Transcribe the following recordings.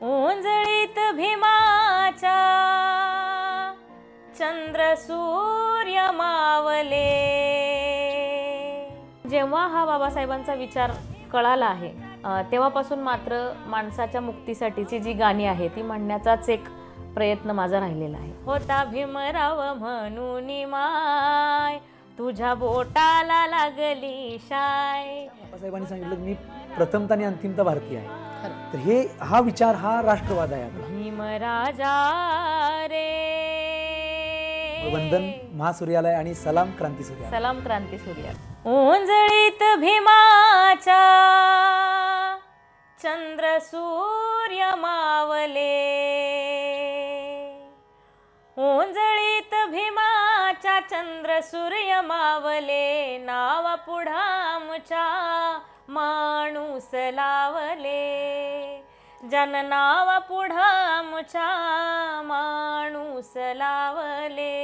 ओंजळीत भीमाच्या चंद्र सूर्य मावले। जेव्हा हा बाबासाहेबांचा विचार कळाला आहे तेव्हापासून मात्र माणसाच्या मुक्तीसाठीची जी गाणी आहे ती म्हणण्याचाच एक प्रयत्न माझा राहिलेला आहे। होता भीमराव म्हणून माय तुझ्या बोटाला लागली शाय। बाबासाहेबांनी सांगितलं मी प्रथमता आणि अंतिमता भारतीय आहे, तर हा विचार हा राष्ट्रवाद आहे आपला। भीमराजा रे वंदन महासूर्यालय आणि सलाम क्रांती सूर्यालय। सलाम क्रांती सूर्यालय। ओंजळीत भीमाच्या चंद्र सूर्य मावले। ओंजळीत भीमाच्या चंद्र सूर्य मावले। नावा पुढा आमच्या माणूस लावले। जन नावा पुढा आमच्या माणूस लावले।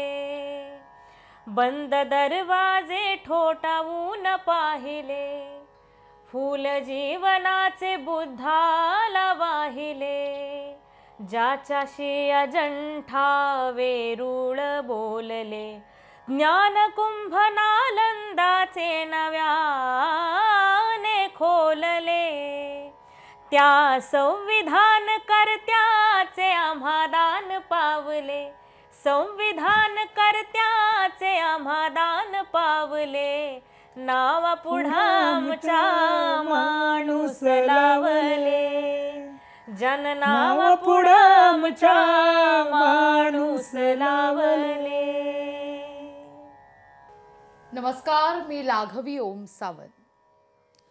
बंद दरवाजे ठोठावून पाहिले। फूल जीवनाचे बुद्धाला वाहिले। ज्याच्याशी अजंठा वेरूळ बोलले। ज्ञान कुंभ नालंदाचे नव्याने खोलले। त्या संविधान कर्त्याचे आम्हा दान पावले। संविधान कर्त्याचे आम्हा दान पावले। नावा पुढा आमच्या माणूस लावले। जन नावा पुढा आमच्या माणूस लावले। नमस्कार, मी लाघवी ओम सावंत।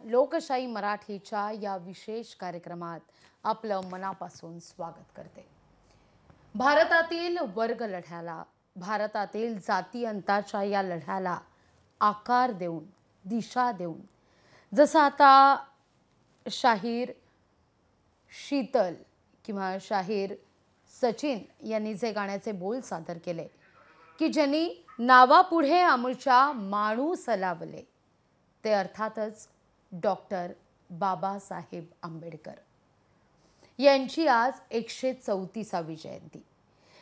लोकशाही मराठीच्या या विशेष कार्यक्रमात आपलं मनापासून स्वागत करते। भारतातील वर्ग लढ्याला, भारतातील जाती अंताच्या या लढ्याला आकार देऊन, दिशा देऊन, जसं आता शाहीर शीतल किंवा शाहीर सचिन यांनी जे गाण्याचे बोल सादर केले की ज्यांनी नावापुढे आमच्या माणूस लावले, ते अर्थातच डॉक्टर बाबासाहेब आंबेडकर यांची आज 134वी जयंती,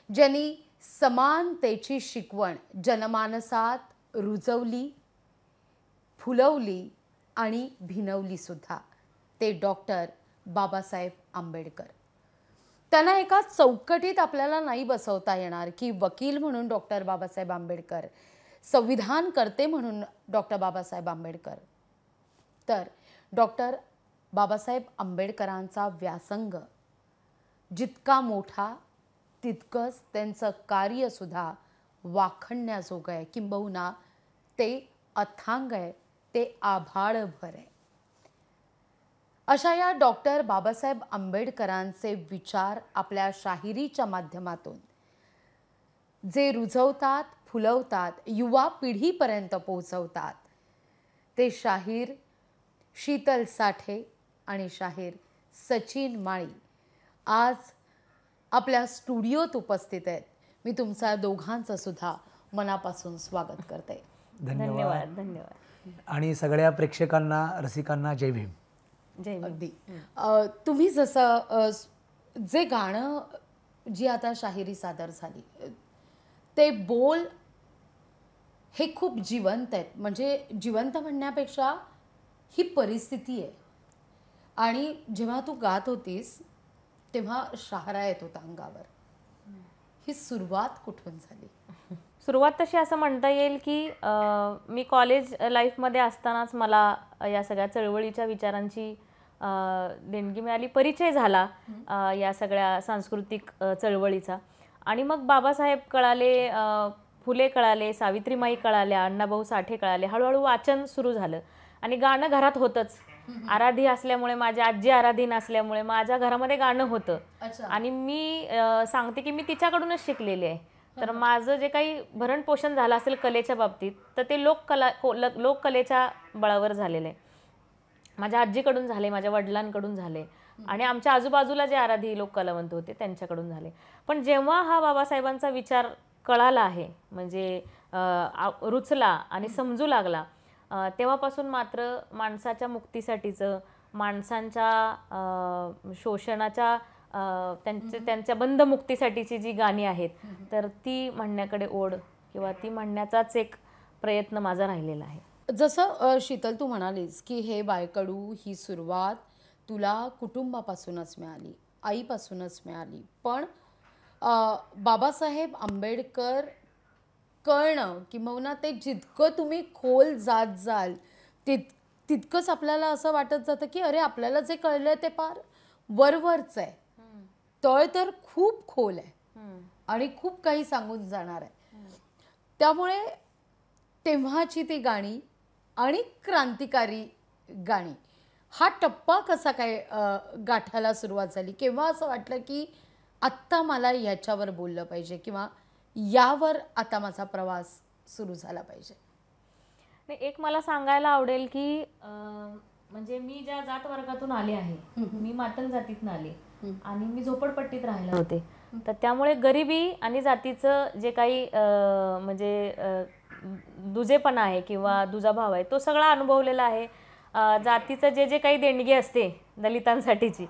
ज्यांनी समानतेची शिकवण जनमानसात रुजवली, फुलवली आणि भिनवली सुद्धा, ते डॉक्टर बाबासाहेब आंबेडकर। त्यांना एका चौकटीत आपल्याला नाही बसवता येणार की वकील म्हणून डॉक्टर बाबासाहेब आंबेडकर, संविधान करते म्हणून डॉक्टर बाबासाहेब आंबेडकर, तर डॉक्टर बाबासाहेब आंबेडकरांचा व्यासंग जितका मोठा तितकंच त्यांचं कार्यसुद्धा वाखणण्याजोगं आहे, किंबहुना ते अथांग आहे, ते आभाळभर आहे। अशा या डॉक्टर बाबासाहेब आंबेडकरांचे विचार आपल्या शाहिरीच्या माध्यमातून जे रुजवतात, फुलवतात, युवा पिढीपर्यंत पोहोचवतात, ते शाहीर शीतल साठे आणि शाहीर सचिन माळी आज आपल्या स्टुडिओत उपस्थित आहेत। मी तुमचा दोघांचं सुद्धा मनापासून स्वागत करते। धन्यवाद। धन्यवाद। आणि सगळ्या प्रेक्षकांना, रसिकांना जय भीम। जय अगदी तुम्ही जसं जे गाणं जी आता शाहिरी सादर झाली, ते बोल हे खूप जिवंत आहेत, म्हणजे जिवंत म्हणण्यापेक्षा ही परिस्थिती आहे। आणि जेव्हा तू गात होतीस तेव्हा शहारा येत होता अंगावर। ही सुरुवात कुठून झाली? सुरुवात तशी असं म्हणता येईल की मी कॉलेज लाईफमध्ये असतानाच मला या सगळ्या चळवळीच्या विचारांची देणगी मिळाली, परिचय झाला या सगळ्या सांस्कृतिक चळवळीचा। आणि मग बाबासाहेब कळाले, फुले कळाले, सावित्रीमाई कळाल्या, अण्णाभाऊ साठे कळाले। हळूहळू वाचन सुरू झालं आणि गाणं घरात होतंच। आराधी असल्यामुळे, माझी आजी आराधीन असल्यामुळे माझ्या घरामध्ये गाणं होतं। आणि मी सांगते की मी तिच्याकडूनच शिकलेली आहे। तर माझं जे काही भरण पोषण झालं असेल कलेच्या बाबतीत, तर ते लोककलेच्या बळावर झालेलं आहे। माझ्या आजीकडून झाले, माझ्या वडिलांकडून झाले आणि आमच्या आजूबाजूला जे आराधी लोक कलावंत होते त्यांच्याकडून झाले। पण जेव्हा हा बाबासाहेबांचा विचार कळाला आहे, म्हणजे रुचला आणि समजू लागला, तेव्हापासून मात्र माणसाच्या मुक्तीसाठीचं, माणसांच्या शोषणाच्या त्यांच्या बंधमुक्तीसाठीची जी गाणी आहेत तर ती म्हणण्याकडे ओढ किंवा ती म्हणण्याचाच एक प्रयत्न माझा राहिलेला आहे. जसं शीतल तू म्हणालीस की हे बायकडू ही सुरुवात तुला कुटुंबापासूनच मिळाली, आईपासूनच मिळाली, पण बाबासाहेब आंबेडकर कळणं किंवा ते जितकं तुम्ही खोल जात जाल तितकंच आपल्याला असं वाटत जातं की अरे आपल्याला जे कळलं ते फार वरवरच आहे, तळ तर खूप खोल आहे आणि खूप काही सांगून जाणार आहे. त्यामुळे तेव्हाची ती गाणी आणि क्रांतिकारी गाणी हा टप्पा कसा काय गाठायला सुरुवात झाली? केव्हा असं वाटलं की आत्ता मला याच्यावर बोललं पाहिजे किंवा यावर आता माझा प्रवास सुरू झाला पाहिजे? एक मला सांगायला आवडेल की म्हणजे मी ज्या जात वर्गातून आले आहे, मी मातंग जातीतून आले आणि मी झोपडपट्टीत राहिले होते, तर त्यामुळे गरिबी आणि जातीचं जे काही म्हणजे दुजेपणा आहे किंवा दुजाभाव आहे तो सगळा अनुभवलेला आहे. जातीचं जे जे काही देणगी असते दलितांसाठीची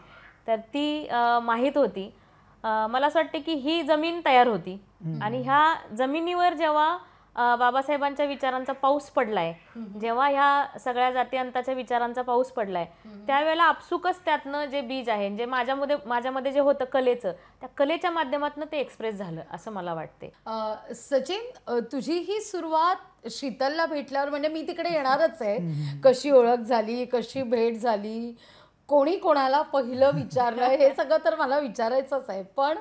तर ती माहीत होती. मला असं वाटतं की ही जमीन तयार होती आणि ह्या जमिनीवर जेव्हा बाबासाहेबांच्या विचारांचा पाऊस पडलाय, जेव्हा ह्या सगळ्या जातीअंताच्या विचारांचा पाऊस पडलाय, त्यावेळेला आपसुकच त्यातनं जे बीज आहे, जे माझ्यामध्ये जे होतं कलेचं, त्या कलेच्या माध्यमातून ते एक्सप्रेस झालं असं मला वाटते. सचिन, तुझी ही सुरुवात शीतलला भेटल्यावर, म्हणजे मी तिकडे येणारच आहे, कशी ओळख झाली, कशी भेट झाली, कोणी कोणाला पहिलं विचारलं, हे सगळं तर मला विचारायचंच आहे. पण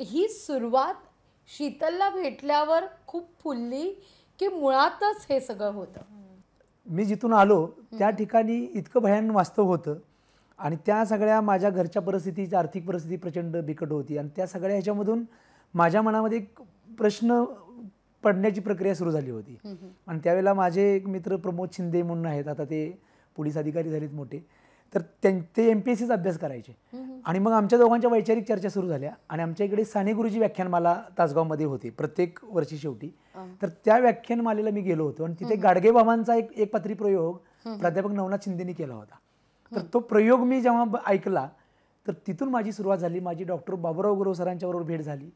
ही सुरुवात शीतलला भेटल्यावर खूप फुलली की मुळातच हे सगळं होतं? मी जिथून आलो त्या ठिकाणी इतकं भयान वास्तव होतं आणि त्या सगळ्या माझ्या घरच्या परिस्थितीची आर्थिक परिस्थिती प्रचंड बिकट होती आणि त्या सगळ्या ह्याच्यामधून माझ्या मनामध्ये एक प्रश्न पडण्याची प्रक्रिया सुरू झाली होती. आणि त्यावेळेला माझे एक मित्र प्रमोद शिंदे म्हणून आहेत, आता ते पोलीस अधिकारी झालेत मोठे, तर ते MPSCचा अभ्यास करायचे आणि मग आमच्या दोघांच्या वैचारिक चर्चा सुरू झाल्या आणि आमच्या इकडे साने गुरुजी व्याख्यानमाला तासगावमध्ये होते प्रत्येक वर्षी शेवटी. तर त्या व्याख्यानमालेला मी गेलो होतो आणि तिथे गाडगे बाबांचा एक पत्री प्रयोग प्राध्यापक नवनाथ शिंदेनी केला होता. तर तो प्रयोग मी जेव्हा ऐकला तर तिथून माझी सुरुवात झाली. माझी डॉक्टर बाबुराव गुरव सरांच्या बरोबर भेट झाली,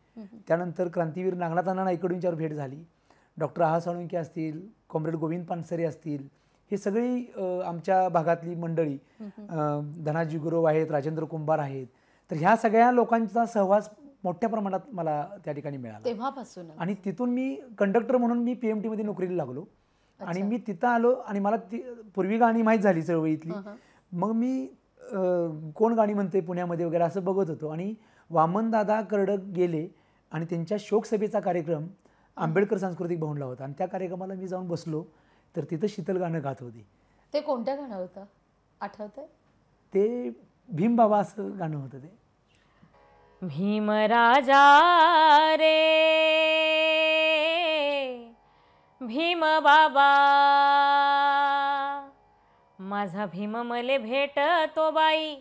त्यानंतर क्रांतीवीर नागनाथ अण्णा नाईकडूंच्यावर भेट झाली, डॉक्टर आहा साळुंके असतील, कॉम्रेड गोविंद पानसरे असतील, हे सगळी आमच्या भागातली मंडळी, धनाजी गुरव आहेत, राजेंद्र कुंभार आहेत, तर ह्या सगळ्या लोकांचा सहवास मोठ्या प्रमाणात मला त्या ठिकाणी मिळाला तेव्हापासून. आणि तिथून मी कंडक्टर म्हणून मी PMT मध्ये नोकरीला लागलो आणि मी तिथं आलो आणि मला पूर्वी गाणी माहीत झाली चळवळीतली. मग मी कोण गाणी म्हणते पुण्यामध्ये वगैरे असं बघत होतो आणि वामनदादा कर्डक गेले आणि त्यांच्या शोकसभेचा कार्यक्रम आंबेडकर सांस्कृतिक भवनला होता आणि त्या कार्यक्रमाला मी जाऊन बसलो तर तिथं शीतल गाणं गात होती. ते कोणत्या गाणं होतं, आठवतंय? ते भीम बाबा असं गाणं होतं. ते भीम राजा रे भीम बाबा, माझा भीम मले भेटतो बाई,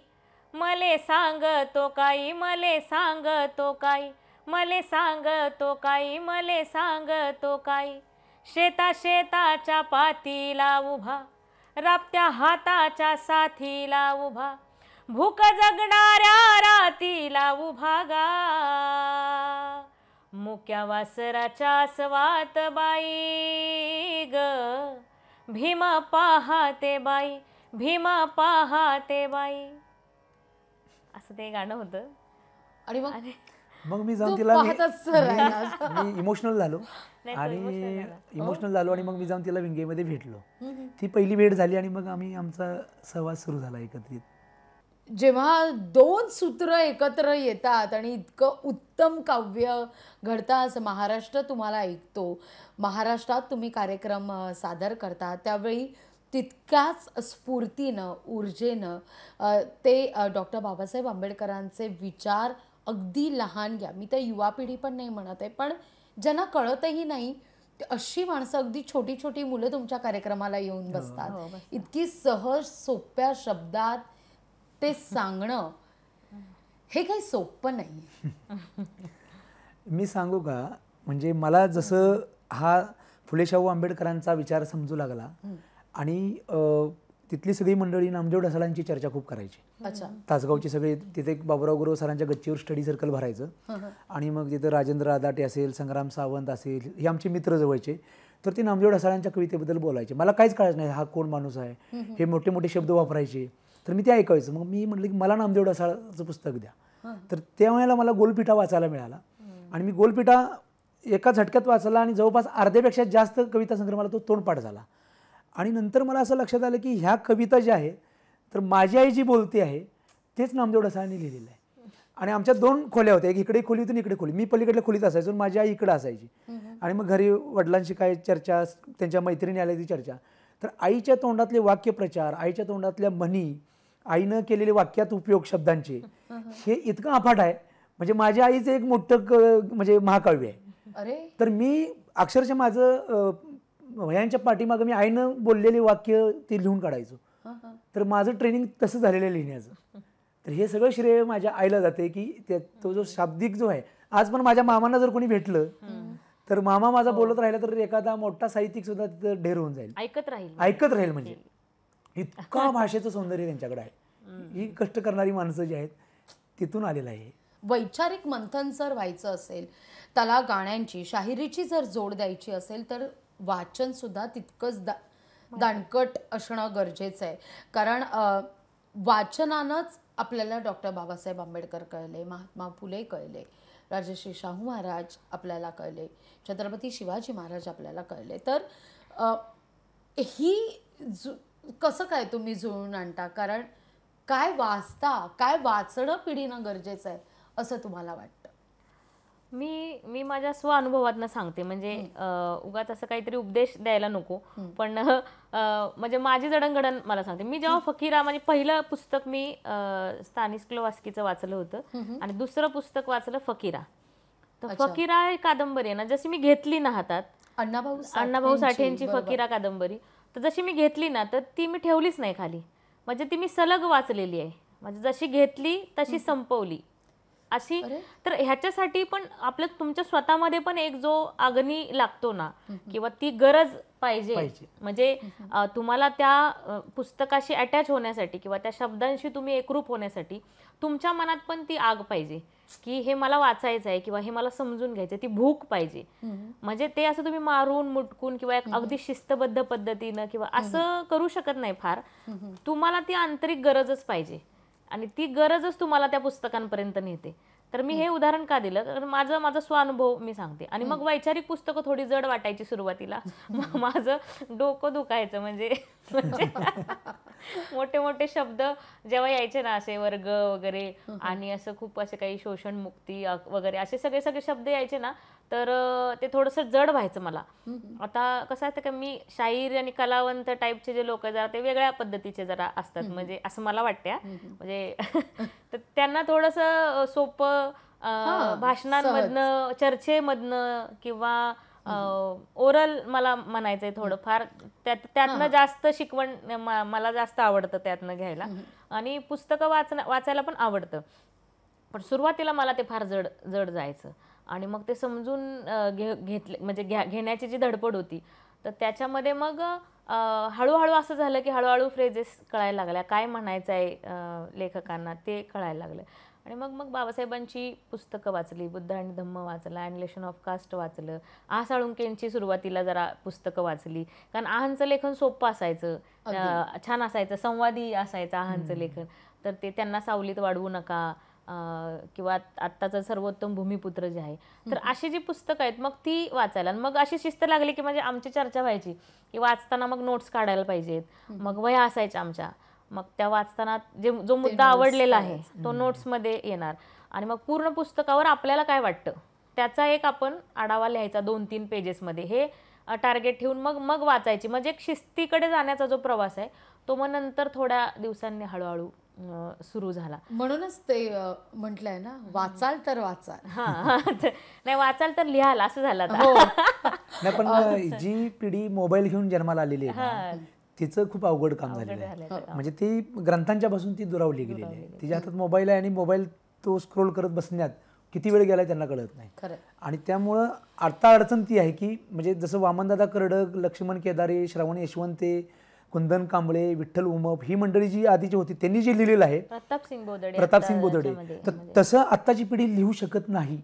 मले सांगतो काही, मले सांगतो काही, मले सांगतो काही, मले सांगतो काही. शेता शेताच्या पातीला उभा, राबत्या हाताच्या साथीला उभा, भूक जगणाऱ्या रातीला उभा गा, मुक्या वासराच्या स्वात बाई ग, भीम पाहते बाई, भीम पाहते बाई, असं ते गाणं होतं. आणि मग मी जाऊन तिला मी इमोशनल झालो आणि मग मी जाऊन तिला विंगेमध्ये भेटलो. ती पहिली भेट झाली आणि मग आमचा सहवास सुरू झाला एकत्रित. जेव्हा दोन सूत्र एकत्र येतात आणि इतकं उत्तम काव्य घडतं असं महाराष्ट्र तुम्हाला ऐकतो, महाराष्ट्रात तुम्ही कार्यक्रम सादर करता, त्यावेळी तितक्याच स्फूर्तीनं, ऊर्जेनं ते डॉक्टर बाबासाहेब आंबेडकरांचे विचार अगदी लहान घ्या, मी तर युवा पिढी पण नाही म्हणत आहे, पण ज्यांना कळतही नाही अशी माणसं, अगदी छोटी छोटी मुलं तुमच्या कार्यक्रमाला येऊन बसतात. इतकी सहज सोप्या शब्दात ते सांगणं हे काही सोपं नाही. मी सांगू का, म्हणजे मला जसं हा फुले शाहू आंबेडकरांचा विचार समजू लागला आणि तिथली सगळी मंडळी नामदेव ढसाळांची चर्चा खूप करायची. अच्छा. तासगावची सगळे तिथे एक बाबुराव गुरव सरांच्या गच्चीवर स्टडी सर्कल भरायचं आणि मग तिथं राजेंद्र आदाटे असेल, संग्राम सावंत असेल, हे आमचे मित्र जवळचे, तर ते नामदेव ढसाळांच्या कवितेबद्दल बोलायचे. मला काहीच कळायचं नाही हा कोण माणूस आहे, हे मोठे मोठे शब्द वापरायचे, तर मी ते ऐकायचं. मग मी म्हटलं की मला नामदेव ढसाळचं पुस्तक द्या. तर त्यावेळेला मला गोलपिठा वाचायला मिळाला आणि मी गोलपिठा एका झटक्यात वाचला आणि जवळपास अर्ध्यापेक्षा जास्त कविता संग्रह मला तो तोंडपाठ झाला. आणि नंतर मला असं लक्षात आलं की ह्या कविता ज्या आहेत तर माझी आई जी बोलते आहे तेच नामदेव ढसाळांनी लिहिलेलं आहे. आणि आमच्या 2 खोल्या होत्या, एक इकडे खोली होती आणि इकडे खोली. मी पलीकडल्या खोलीत असायचो, माझी आई इकडे असायची. आणि मग घरी वडिलांशी काय चर्चा, त्यांच्या मैत्रिणी आल्या ती चर्चा. तर आईच्या तोंडातले वाक्यप्रचार, आईच्या तोंडातल्या म्हणी, आईनं केलेले वाक्यात उपयोग शब्दांचे, हे इतकं अफाट आहे. म्हणजे माझ्या आईचं एक मोठं म्हणजे महाकाव्य आहे. अरे, तर मी अक्षरशः माझं वयांच्या पाठीमागं मी आईनं बोललेले वाक्य ते लिहून काढायचो. तर माझं ट्रेनिंग तसं झालेलं आहे लिहिण्याचं. तर हे सगळं श्रेय माझ्या आईला जाते की तो जो शाब्दिक जो आहे, आज पण माझ्या मामांना जर कोणी भेटलं तर मामा माझा बोलत राहिला तर एखादा मोठा साहित्यिक सुद्धा तिथं ढेर होऊन जाईल, ऐकत राहील. म्हणजे इतका भाषेचं सौंदर्य त्यांच्याकडे आहे. ही कष्ट करणारी माणसं जी आहेत तिथून आलेलं आहे. वैचारिक मंथन जर व्हायचं असेल, त्याला गाण्यांची, शाहिरीची जर जोड द्यायची असेल तर वाचन सुद्धा तितकंच दाणकट असणं गरजेचं आहे. कारण वाचनानंच आपल्याला डॉक्टर बाबासाहेब आंबेडकर कळले, महात्मा फुले कळले, राजश्री शाहू महाराज आपल्याला कळले, छत्रपती शिवाजी महाराज आपल्याला कळले. तर ही कसं काय तुम्ही जुळून आणता? कारण काय वाचता, काय वाचणं पिढीनं गरजेचं आहे असं तुम्हाला वाटतं? मी माझ्या स्वानुभवातनं सांगते. म्हणजे उगाच असं काहीतरी उपदेश द्यायला नको, पण म्हणजे माझी जडणघडण मला सांगते. मी जेव्हा फकीरा, म्हणजे पहिलं पुस्तक मी स्तानिस्लावस्कीचं वाचलं होतं आणि दुसरं पुस्तक वाचलं फकीरा. तर फकीरा ही कादंबरी आहे ना, जशी मी घेतली ना हातात, अण्णाभाऊ साठेंची फकीरा कादंबरी, तर जशी मी घेतली ना तर ती मी ठेवलीच नाही खाली. म्हणजे ती मी सलग वाचलेली आहे. म्हणजे जशी घेतली तशी संपवली अशी. तर ह्याच्यासाठी पण आपल्या तुमच्या स्वतःमध्ये पण एक जो अग्नी लागतो ना, किंवा ती गरज पाहिजे. म्हणजे तुम्हाला त्या पुस्तकाशी अटॅच होण्यासाठी किंवा त्या शब्दांशी तुम्ही एकरूप होण्यासाठी तुमच्या मनात पण ती आग पाहिजे की हे मला वाचायचं आहे किंवा हे मला समजून घ्यायचं, ती भूक पाहिजे. म्हणजे ते असं तुम्ही मारून मुटकून किंवा एक अगदी शिस्तबद्ध पद्धतीनं किंवा असं करू शकत नाही. फार तुम्हाला ती आंतरिक गरजच पाहिजे आणि ती गरजच तुम्हाला त्या पुस्तकांपर्यंत नेते. तर मी हे उदाहरण का दिलं, कारण माझा स्वानुभव मी सांगते. आणि मग वैचारिक पुस्तकं थोडी जड वाटायची सुरुवातीला. माझं डोकं दुखायचं. म्हणजे मोठे मोठे शब्द जेव्हा यायचे ना, असे वर्ग वगैरे आणि असं खूप असे काही शोषण मुक्ती वगैरे असे सगळे शब्द यायचे ना, तर ते थोडंसं जड व्हायचं मला. आता कसं आहे का, मी शाहीर आणि कलावंत टाईपचे जे लोक जरा ते वेगळ्या पद्धतीचे जरा असतात, म्हणजे असं मला वाटतं. म्हणजे तर त्यांना थोडंसं सोपं भाषणांमधनं, चर्चेमधनं किंवा ओरल मला म्हणायचंय थोडंफार, त्यातनं जास्त शिकवण मला जास्त आवडतं त्यातनं घ्यायला. आणि पुस्तकं वाचायला पण आवडतं. पण सुरुवातीला मला ते फार जड जायचं. आणि मग ते समजून घेतले, म्हणजे घेण्याची जी धडपड होती, तर त्याच्यामध्ये मग हळूहळू असं झालं की हळूहळू फ्रेजेस कळायला लागल्या, काय म्हणायचं आहे लेखकांना ते कळायला लागलं. आणि मग बाबासाहेबांची पुस्तकं वाचली, बुद्ध आणि धम्म वाचला, ॲनिलेशन ऑफ कास्ट वाचलं, आ साळुंकेंची सुरुवातीला जरा पुस्तकं वाचली. कारण आहांचं लेखन सोपं असायचं, छान असायचं, संवादी असायचं आहांचं लेखन. तर ते त्यांना सावलीत वाढवू नका किंवा आत्ताचं सर्वोत्तम भूमिपुत्र जे आहे, तर अशी जी पुस्तकं आहेत मग ती वाचायला. मग अशी शिस्त लागली की म्हणजे आमची चर्चा व्हायची की वाचताना मग नोट्स काढायला पाहिजेत. मग वह्या असायच्या आमच्या, मग त्या वाचताना जो मुद्दा आवडलेला आहे तो नोट्समध्ये येणार. आणि मग पूर्ण पुस्तकावर आपल्याला काय वाटतं त्याचा एक आपण आढावा लिहायचा 2-3 पेजेसमध्ये, हे टार्गेट ठेवून मग वाचायची. म्हणजे एक शिस्तीकडे जाण्याचा जो प्रवास आहे तो मग नंतर थोड्या दिवसांनी हळूहळू सुरू झाला. म्हणूनच ते म्हटलंय ना, वाचाल तर वाचाल. नाही, वाचाल तर लिहाल असं झालं. नाही, पण जी पिढी मोबाईल घेऊन जन्माला आलेली आहे तिचं खूप अवघड काम झालेलं आहे. म्हणजे ती ग्रंथांच्या पासून ती दुरावली गेलेली आहे. तिच्या हातात मोबाईल आहे आणि मोबाईल तो स्क्रोल करत बसण्यात किती वेळ गेलाय त्यांना कळत नाही. आणि त्यामुळं आता अडचण ती आहे की म्हणजे जसं वामनदादा कर्डक, लक्ष्मण केदारे, श्रवण यशवंते, कुंदन कांबळे, विठ्ठल उमप ही मंडळी जी आधीची होती त्यांनी जे लिहिलेलं आहे, प्रतापसिंग बोदडे, तर तसं आत्ताची पिढी लिहू शकत नाही.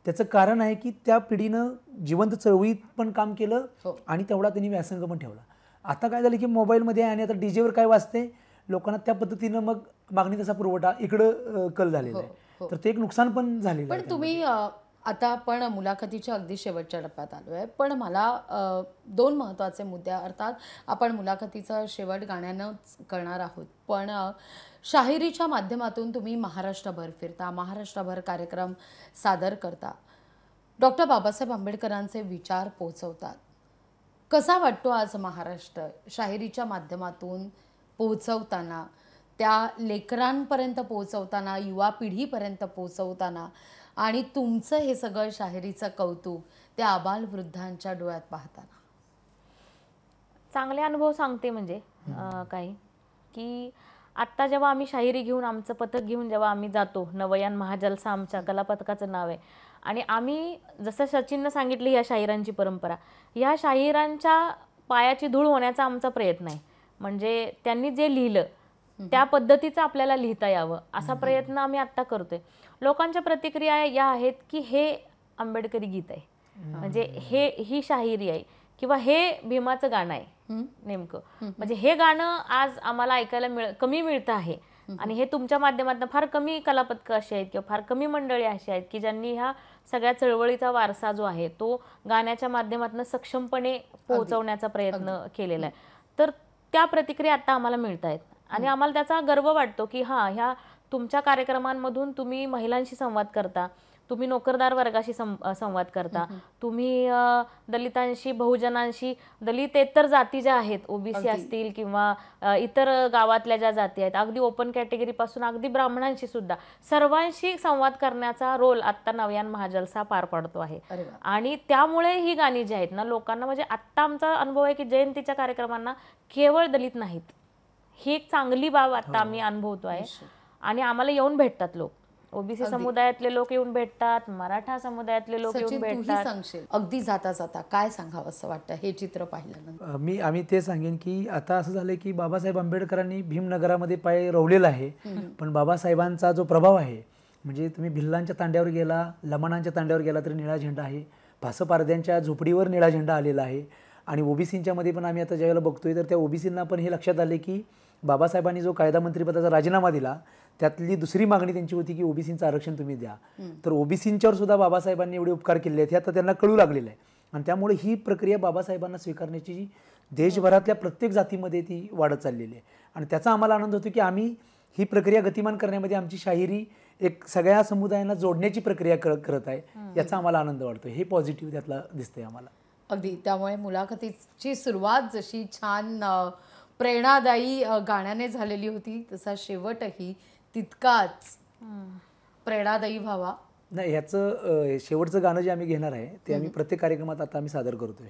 त्याचं कारण आहे की त्या पिढीनं जिवंत चळवळीत पण काम केलं आणि तेवढा त्यांनी व्यासंग पण ठेवला. आता काय झालं की मोबाईलमध्ये आणि आता डीजेवर काय वाजते, लोकांना त्या पद्धतीनं मग मागणी तसा पुरवठा इकडं कल झालेला आहे. तर ते एक नुकसान पण झालेलं आहे. पण तुम्ही आता आपण मुलाखतीच्या अगदी शेवटच्या टप्प्यात आलो आहे, पण मला दोन महत्त्वाचे मुद्दे, अर्थात आपण मुलाखतीचा शेवट गाण्यानंच करणार आहोत, पण शाहिरीच्या माध्यमातून तुम्ही महाराष्ट्रभर फिरता, महाराष्ट्रभर कार्यक्रम सादर करता, डॉक्टर बाबासाहेब आंबेडकरांचे विचार पोहोचवतात. कसा वाटतो आज महाराष्ट्र शाहिरीच्या माध्यमातून पोहोचवताना, त्या लेकरांपर्यंत पोहोचवताना, युवा पिढीपर्यंत पोहोचवताना, आणि तुमचं हे सगळं शाहिरीचं कौतुक त्या आबालवृद्धांच्या डोळ्यात पाहताना? चांगले अनुभव सांगते म्हणजे काही की आत्ता जेव्हा आम्ही शाहिरी घेऊन, आमचं पथक घेऊन जेव्हा आम्ही जातो, नवयान महाजलसा आमच्या कलापथकाचं नाव आहे, आणि आम्ही जसं सचिननं सांगितलं ह्या शाहिरांची परंपरा, ह्या शाहिरांच्या पायाची धूळ होण्याचा आमचा प्रयत्न आहे. म्हणजे त्यांनी जे लिहिलं त्या पद्धतीचं आपल्याला लिहिता यावं असा प्रयत्न आम्ही आत्ता करतोय. लोकांच्या प्रतिक्रिया या आहेत की हे आंबेडकरी गीत आहे, म्हणजे ही शाहिरी आहे, किंवा हे भीमाचं गाणं आहे नेमकं, म्हणजे हे गाणं आज आम्हाला ऐकायला कमी मिळतं आहे. आणि हे तुमच्या माध्यमातून फार कमी कलापथकं अशी आहेत किंवा फार कमी मंडळी अशी आहेत की ज्यांनी ह्या सगळ्या चळवळीचा वारसा जो आहे तो गाण्याच्या माध्यमातून सक्षमपणे पोहोचवण्याचा प्रयत्न केलेला आहे. तर त्या प्रतिक्रिया आता आम्हाला मिळत आहेत आणि आम्हाला त्याचा गर्व वाटतो की हां, ह्या तुमच्या कार्यक्रमांमधून तुम्ही महिलांशी संवाद करता, तुम्ही नोकरदार वर्गाशी संवाद करता, तुम्ही दलितांशी, बहुजनांशी, दलितेतर जाती ज्या आहेत, ओबीसी असतील किंवा इतर गावातल्या ज्या जाती आहेत, अगदी ओपन कॅटेगरीपासून अगदी ब्राह्मणांशी सुद्धा, सर्वांशी संवाद करण्याचा रोल आत्ता नवयान महाजलसा पार पाडतो आहे. आणि त्यामुळे ही गाणी जी आहेत ना, लोकांना, म्हणजे आत्ता आमचा अनुभव आहे की जयंतीच्या कार्यक्रमांना केवळ दलित नाहीत, ही एक चांगली बाब आता आम्ही अनुभवतो आहे. आणि आम्हाला येऊन भेटतात लोक, ओबीसी समुदायातले लोक येऊन भेटतात, मराठा समुदायातले लोक येऊन भेटतात. सांगशील अगदी जाता जाता काय सांगावं असं वाटतं हे चित्र पाहिल्यानंतर? आम्ही ते सांगेन की आता असं झालं की बाबासाहेब आंबेडकरांनी भीमनगरामध्ये पाय रोवलेला आहे, पण बाबासाहेबांचा जो प्रभाव आहे, म्हणजे तुम्ही भिल्लांच्या तांड्यावर गेला, लमाणांच्या तांड्यावर गेला तरी निळा झेंडा आहे, भासपारद्यांच्या झोपडीवर निळा झेंडा आलेला आहे. आणि ओबीसींच्या मध्ये पण आम्ही आता ज्यावेळेला बघतोय तर त्या ओबीसींना पण हे लक्षात आले की बाबासाहेबांनी जो कायदा मंत्रिपदाचा राजीनामा दिला त्यातली दुसरी मागणी त्यांची होती की ओबीसींचं आरक्षण तुम्ही द्या. तर ओबीसींच्यावर सुद्धा बाबासाहेबांनी एवढे उपकार केले आहेत हे आता त्यांना कळू लागलेलं आहे. आणि त्यामुळे ही प्रक्रिया बाबासाहेबांना स्वीकारण्याची जी देशभरातल्या प्रत्येक जातीमध्ये ती वाढत चाललेली आहे. आणि त्याचा आम्हाला आनंद होतो की आम्ही ही प्रक्रिया गतिमान करण्यामध्ये आमची शाहिरी एक सगळ्या समुदायांना जोडण्याची प्रक्रिया करत आहे, याचा आम्हाला आनंद वाटतो. हे पॉझिटिव्ह त्यातला दिसतंय आम्हाला. अगदी. त्यामुळे मुलाखतीची सुरुवात जशी छान प्रेरणादायी गाण्याने झालेली होती, तसा शेवटही तितकाच प्रेरणादायी व्हावा. नाही, ह्याचं शेवटचं गाणं जे आम्ही घेणार आहे ते आम्ही प्रत्येक कार्यक्रमात आता आम्ही सादर करतोय.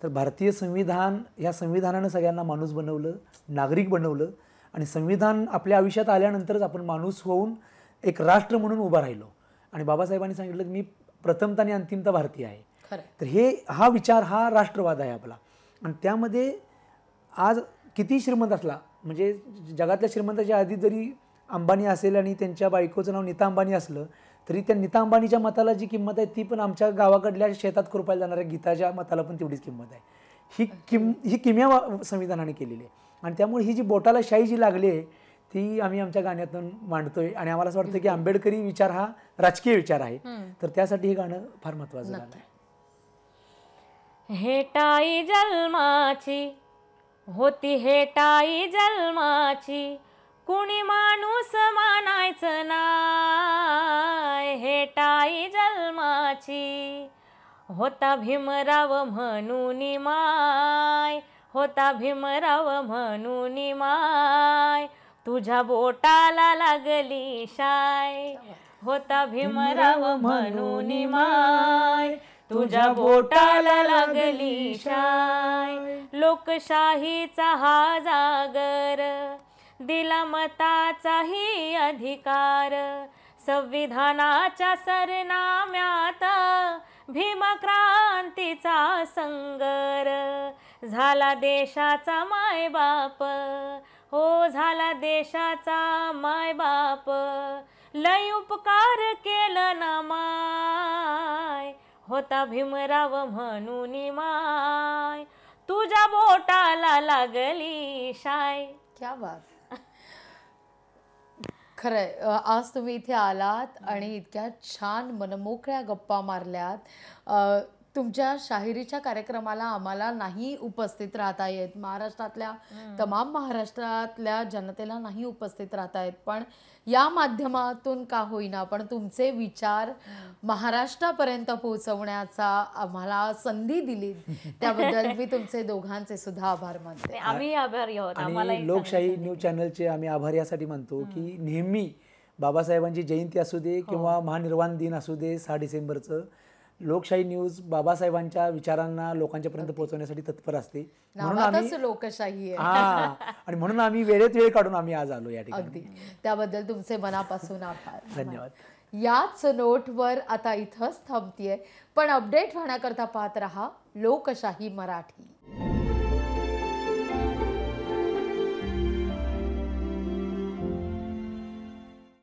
तर भारतीय संविधान, या संविधानानं सगळ्यांना माणूस बनवलं, नागरिक बनवलं, आणि संविधान आपल्या आयुष्यात आल्यानंतरच आपण माणूस होऊन एक राष्ट्र म्हणून उभा राहिलो. आणि बाबासाहेबांनी सांगितलं की मी प्रथमता आणि अंतिमता भारतीय आहे. तर हा विचार, हा राष्ट्रवाद आहे आपला. आणि त्यामध्ये आज किती श्रीमंत असला, म्हणजे जगातल्या श्रीमंताच्या आधी जरी अंबानी असेल आणि त्यांच्या बायकोचं नाव नीता अंबानी असलं तरी त्या नीता अंबानीच्या मताला जी किंमत आहे ती पण आमच्या गावाकडल्या शेतात खुरपायला जाणाऱ्या गीताच्या मताला पण तेवढीच किंमत आहे. ही किमया संविधानाने केलेली आहे. आणि त्यामुळे ही जी बोटाला शाई जी लागली आहे ती आम्ही आमच्या गाण्यातून मांडतोय. आणि आम्हाला असं वाटतं की आंबेडकरी विचार हा राजकीय विचार आहे, तर त्यासाठी हे गाणं फार महत्त्वाचं गाणं आहे. हेटाई जन्माची होती, हेटाई जन्माची, कुणी माणूस मानायचं नाय. हेटाई जन्माची होता भीमराव म्हणून माय, होता भीमराव म्हणून माय, तुझ्या बोटाला लागली शाय. होता भीमराव म्हणून माय, तुझ्या बोटाला लागली शाय. लोकशाहीचा हा जागर, दिला मताचाही अधिकार, संविधानाच्या सरनाम्यात भीमक्रांतीचा संगर, झाला देशाचा मायबाप, हो झाला देशाचा मायबाप, लय उपकार केलं ना माय, होता भीमराव म्हणून माय, तुझ्या बोटाला लागली शाय. क्या बात. खरंय, आज तुम्ही इथे आलात आणि इतक्या छान मनमोकळ्या गप्पा मारल्यात. तुमच्या शाहिरीच्या कार्यक्रमाला आम्हाला नाही उपस्थित राहता येत, महाराष्ट्रातल्या तमाम महाराष्ट्रातल्या जनतेला नाही उपस्थित राहता येत, पण या माध्यमातून का होईना पण तुमचे विचार महाराष्ट्रापर्यंत पोहोचवण्याचा आम्हाला संधी दिली, त्याबद्दल मी तुमचे दोघांचे सुद्धा आभार मानते. आम्ही आभारी आहोत. आणि लोकशाही न्यूज चॅनलचे आम्ही आभार यासाठी मानतो की नेहमी बाबासाहेबांची जयंती असू दे किंवा महानिर्वाण दिन असू दे 6 डिसेंबरचं, लोकशाही न्यूज बाबासाहेबांच्या विचारांना लोकांच्यापर्यंत पोहोचवण्यासाठी तत्पर असते. म्हणून आम्ही लोकशाही आहे. आणि म्हणून आम्ही वेळेत वेळ काढून आम्ही आज आलो या ठिकाणी. अगदी, त्याबद्दल तुमचे मनापासून आभार. धन्यवाद. याच नोटवर आता इथंच थांबतीये, पण अपडेट होण्याकरता पाहत रहा लोकशाही मराठी.